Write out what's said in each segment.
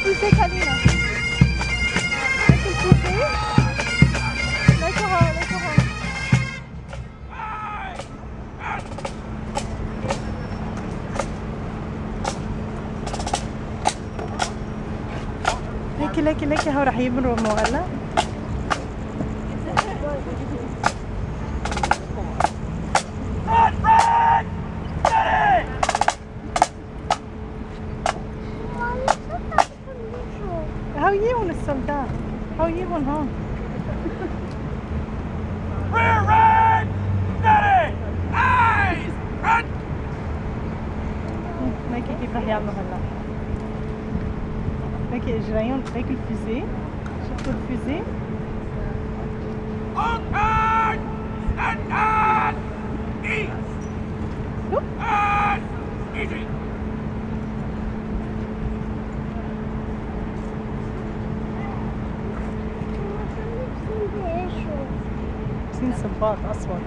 pousser kanina. Lekker pousser. Lekker ha, lekker ha. لكي هو راح يمروا مغلى. هاو يجون السولدات هاو يجون هون. هيك كيف راح يعملوا هلا. هيك اجريهم هيك الفوزي. شفتوا الفوزي؟ لابسين صباط اصفر.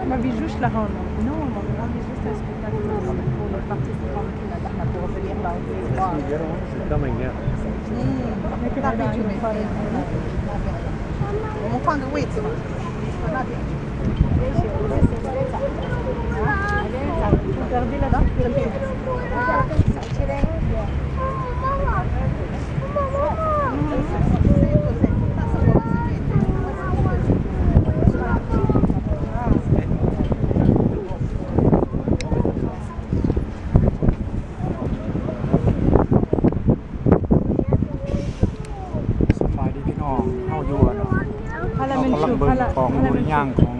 ما بيجوش لهون. نو ما بيجوش لسبيتاكل pour les participants qui n'attendent pas pour venir là我们换个位置嘛，那边。ของบริย่างของ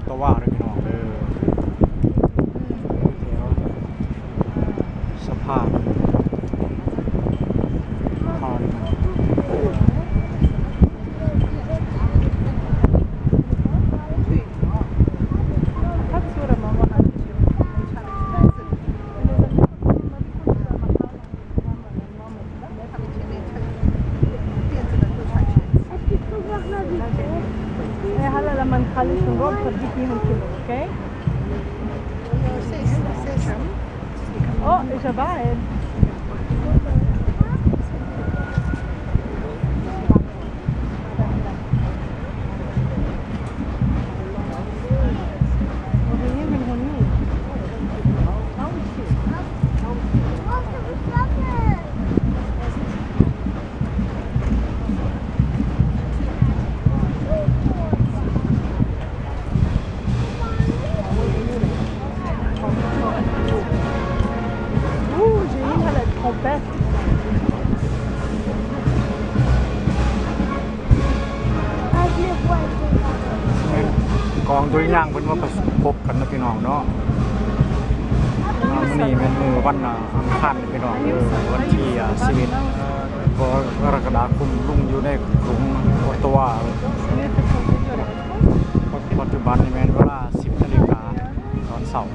ตะว่าเลยพี่น้องสภาพทอนهلا لما نخلص نروح بديك اياهم كلهم اوكي؟ اوه اجا بعدกองตัวย่างเป็นว่าพบกันนะพี่น้องเนาะนี่เป็นมือวันอังคารพี่น้องวันที่11กรกฎาคมลุงอยู่ในกรุงโอตาวาปัจจุบันนี่เป็นเวลา 10 นาฬิกาตอนเสาร์